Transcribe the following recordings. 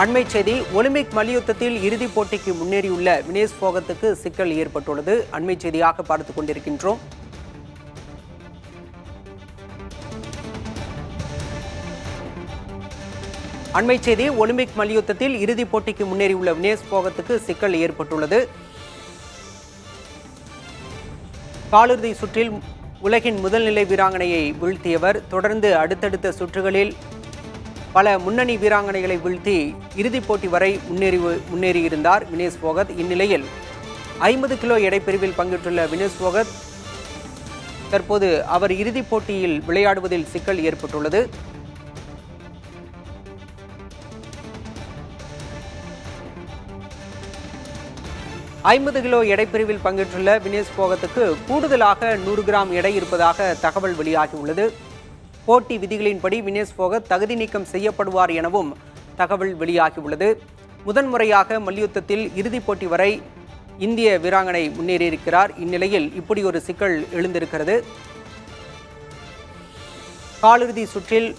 அண்மை செய்தி ஒலிம்பிக் மல்யுத்தத்தில் இறுதிப் போட்டிக்கு முன்னேறியுள்ள வினேஷ் போகத்துக்கு சிக்கல் ஏற்பட்டுள்ளது. அண்மை செய்தியாக பார்த்துக் கொண்டிருக்கின்றோம். அண்மை செய்தி ஒலிம்பிக் மல்யுத்தத்தில் இறுதிப் போட்டிக்கு முன்னேறியுள்ள வினேஷ் போகத்துக்கு சிக்கல் ஏற்பட்டுள்ளது. காலிறுதி சுற்றில் உலகின் முதல்நிலை வீராங்கனையை வீழ்த்தியவர். தொடர்ந்து அடுத்தடுத்த சுற்றுகளில் பல முன்னணி வீராங்கனைகளை வீழ்த்தி இறுதிப் போட்டி வரை முன்னேறியிருந்தார் வினேஷ் போகத். இந்நிலையில் 50 கிலோ எடைப்பிரிவில் பங்கேற்றுள்ள வினேஷ் போகத் தற்போது அவர் இறுதிப் போட்டியில் விளையாடுவதில் சிக்கல் ஏற்பட்டுள்ளது. ஐம்பது கிலோ எடைப்பிரிவில் பங்கேற்றுள்ள வினேஷ் போகத்துக்கு கூடுதலாக 100 கிராம் எடை இருப்பதாக தகவல் வெளியாகியுள்ளது. போட்டி விதிகளின்படி வினேஷ் போகத் தகுதி நீக்கம் செய்யப்படுவார் எனவும் தகவல் வெளியாகியுள்ளது. முதன்முறையாக மல்யுத்தத்தில் இறுதிப் போட்டி வரை இந்திய வீராங்கனை முன்னேறியிருக்கிறார். இந்நிலையில் இப்படி ஒரு சிக்கல் எழுந்திருக்கிறது. காலிறுதி சுற்றில்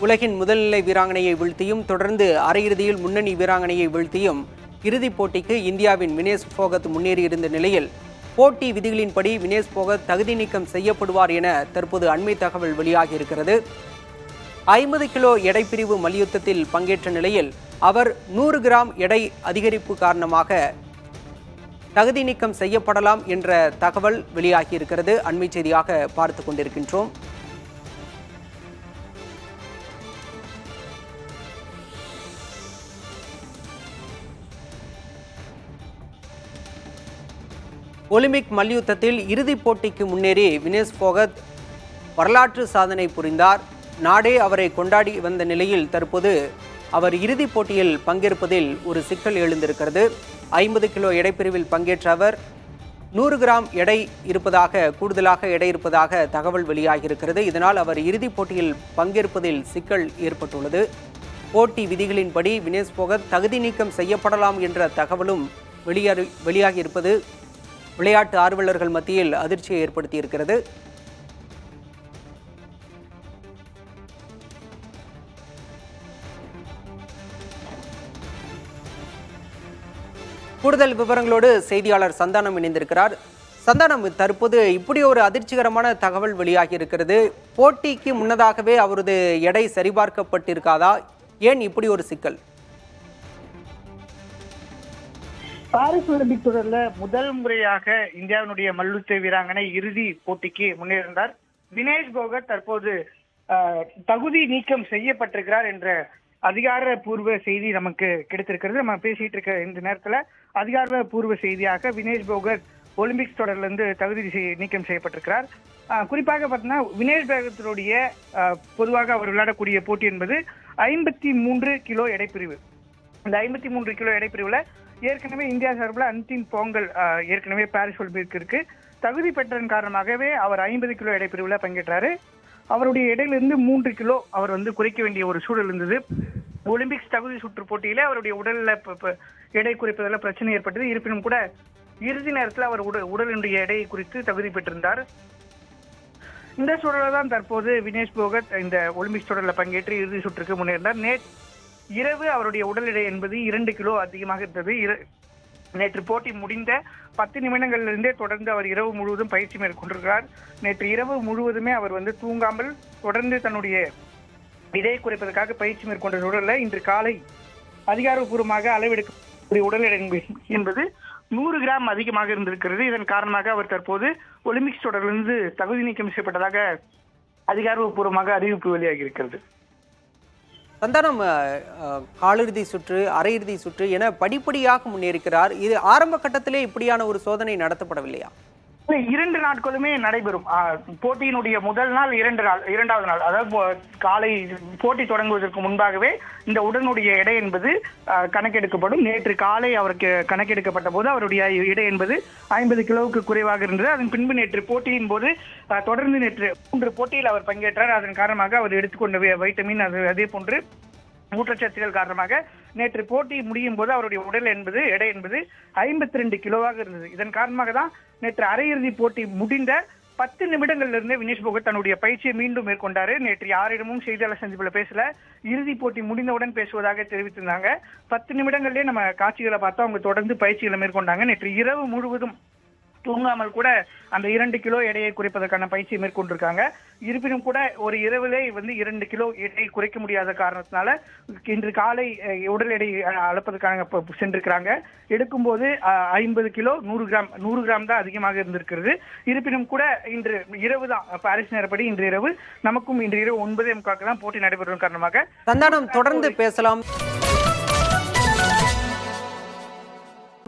உலகின் முதல்நிலை வீராங்கனையை வீழ்த்தியும் தொடர்ந்து அரையிறுதியில் முன்னணி வீராங்கனையை வீழ்த்தியும் இறுதிப் போட்டிக்கு இந்தியாவின் வினேஷ் போகத் முன்னேறியிருந்த நிலையில் போட்டி விதிகளின்படி வினேஷ் போகத் தகுதி நீக்கம் செய்யப்படுவார் என தற்போது அண்மை தகவல் வெளியாகியிருக்கிறது. 50 கிலோ எடைப்பிரிவு மல்யுத்தத்தில் பங்கேற்ற நிலையில் அவர் 100 கிராம் எடை அதிகரிப்பு காரணமாக தகுதி நீக்கம் செய்யப்படலாம் என்ற தகவல் வெளியாகியிருக்கிறது. அண்மை செய்தியாக பார்த்து கொண்டிருக்கின்றோம். ஒலிம்பிக் மல்யுத்தத்தில் இறுதிப் போட்டிக்கு முன்னேறி வினேஷ் போகத் வரலாற்று சாதனை புரிந்தார். நாடே அவரை கொண்டாடி வந்த நிலையில் தற்போது அவர் இறுதிப் போட்டியில் பங்கேற்பதில் ஒரு சிக்கல் எழுந்திருக்கிறது. 50 கிலோ எடைப்பிரிவில் பங்கேற்ற அவர் 100 கிராம் எடை இருப்பதாக கூடுதலாக எடை இருப்பதாக தகவல் வெளியாகியிருக்கிறது. இதனால் அவர் இறுதிப் போட்டியில் பங்கேற்பதில் சிக்கல் ஏற்பட்டுள்ளது. போட்டி விதிகளின்படி வினேஷ் போகத் தகுதி நீக்கம் செய்யப்படலாம் என்ற தகவலும் வெளியாகியிருப்பது விளையாட்டு ஆர்வலர்கள் மத்தியில் அதிர்ச்சியை ஏற்படுத்தியிருக்கிறது. கூடுதல் விவரங்களோடு செய்தியாளர் சந்தானம் இணைந்திருக்கிறார். சந்தானம், தற்போது இப்படி ஒரு அதிர்ச்சிகரமான தகவல் வெளியாகி இருக்கிறது. போட்டிக்கு முன்னதாகவே அவரது எடை சரிபார்க்கப்பட்டிருக்காதா? ஏன் இப்படி ஒரு சிக்கல்? பாரிஸ் ஒலிம்பிக் தொடர்ல முதல் முறையாக இந்தியாவினுடைய மல்யுத்த வீராங்கனை இறுதி போட்டிக்கு முன்னேறினார். வினேஷ் போகத் தற்போது தகுதி நீக்கம் செய்யப்பட்டிருக்கிறார் என்ற அதிகாரப்பூர்வ செய்தி நமக்கு கிடைத்திருக்கிறது. நம்ம பேசிட்டு இருக்க இந்த நேரத்துல அதிகாரப்பூர்வ செய்தியாக வினேஷ் போகத் ஒலிம்பிக்ஸ் தொடர்ல இருந்து தகுதி நீக்கம் செய்யப்பட்டிருக்கிறார். குறிப்பாக பார்த்தீங்கன்னா வினேஷ் போகத்தினுடைய பொதுவாக அவர் விளையாடக்கூடிய போட்டி என்பது 53 கிலோ எடைப்பிரிவு. இந்த 53 கிலோ எடைப்பிரிவுல ஏற்கனவே இந்தியா சார்பில் அன்டின் போங்கல் ஏற்கனவே பாரிஸ் ஒலிம்பிக்கிற்கு தகுதி பெற்றதன் காரணமாகவே அவர் 50 கிலோ எடைப்பிரிவுல பங்கேற்றாரு. அவருடைய எடையிலிருந்து 3 கிலோ அவர் குறைக்க வேண்டிய ஒரு சூழல் இருந்தது. ஒலிம்பிக்ஸ் தகுதி சுற்று போட்டியில அவருடைய உடல்ல எடை குறைப்பதில் பிரச்சனை ஏற்பட்டது. இருப்பினும் கூட இறுதி நேரத்தில் அவர் உடலினுடைய எடையை குறித்து தகுதி பெற்றிருந்தார். இந்த சூழலில் தான் தற்போது வினேஷ் போகத் இந்த ஒலிம்பிக்ஸ் தொடரில் பங்கேற்று இறுதி சுற்றுக்கு முன்னேறினார். இரவு அவருடைய உடல் எடை என்பது 2 கிலோ அதிகமாக இருந்தது. நேற்று போட்டி முடிந்த 10 நிமிடங்களிலிருந்தே தொடர்ந்து அவர் இரவு முழுவதும் பயிற்சி மேற்கொண்டிருக்கிறார். நேற்று இரவு முழுவதுமே அவர் தூங்காமல் தொடர்ந்து தன்னுடைய எடையை குறைப்பதற்காக பயிற்சி மேற்கொண்ட சூழலில் இன்று காலை அதிகாரப்பூர்வமாக அளவெடுக்கக்கூடிய உடல் எடை என்பது 100 கிராம் அதிகமாக இருந்திருக்கிறது. இதன் காரணமாக அவர் தற்போது ஒலிம்பிக்ஸ் தொடரிலிருந்து தகுதி நீக்கம் செய்யப்பட்டதாக அதிகாரப்பூர்வமாக அறிவிப்பு வெளியாகி இருக்கிறது. சந்தானம், காலிறுதி சுற்று, அரையிறுதி சுற்று என படிப்படியாக முன்னேறிக்கிறார். இது ஆரம்ப கட்டத்திலே இப்படியான ஒரு சோதனை நடத்தப்படவில்லையா? 2 நாட்களுமே நடைபெறும். போட்டியினுடைய முதல் நாள் 2 நாள், இரண்டாவது நாள் அதாவது காலை போட்டி தொடங்குவதற்கு முன்பாகவே இந்த உடனுடைய எடை என்பது கணக்கெடுக்கப்படும். நேற்று காலை அவருக்கு கணக்கெடுக்கப்பட்ட போது அவருடைய எடை என்பது 50 கிலோவுக்கு குறைவாக இருந்தது. அதன் பின்பு நேற்று போட்டியின் போது தொடர்ந்து நேற்று 3 போட்டியில் அவர் பங்கேற்றார். அதன் காரணமாக அவர் எடுத்துக்கொண்ட வைட்டமின் அதே போன்று ஊட்டச்சத்துக்கள் காரணமாக நேற்று போட்டி முடியும் போது அவருடைய உடல் என்பது எடை என்பது 52 கிலோவாக இருந்தது. இதன் காரணமாக தான் நேற்று அரையிறுதி போட்டி முடிந்த 10 நிமிடங்கள்ல இருந்தே வினேஷ் போகத் தன்னுடைய பயிற்சியை மீண்டும் மேற்கொண்டாரு. நேற்று யாரிடமும் செய்தியாளர் சந்திப்புல பேசல, இறுதிப் போட்டி முடிந்தவுடன் பேசுவதாக தெரிவித்திருந்தாங்க. 10 நிமிடங்கள்லயே நம்ம காட்சிகளை பார்த்தா அவங்க தொடர்ந்து பயிற்சிகளை மேற்கொண்டாங்க. நேற்று இரவு முழுவதும் தூங்காமல் கூட அந்த 2 கிலோ எடையை குறைப்பதற்கான பயிற்சியை மேற்கொண்டிருக்காங்க. இருப்பினும் கூட ஒரு இரவிலே 2 கிலோ எடையை குறைக்க முடியாத காரணத்தினால இன்று காலை உடல் எடை அளப்பதற்கான சென்றிருக்கிறாங்க. எடுக்கும்போது 50 கிலோ 100 கிராம் தான் அதிகமாக இருந்திருக்கிறது. இருப்பினும் கூட இன்று இரவு தான் பாரிஸ் நேரப்படி இன்று இரவு நமக்கும் இன்று இரவு 9:45 தான் போட்டி நடைபெறும் காரணமாக சந்தானம் தொடர்ந்து பேசலாம்.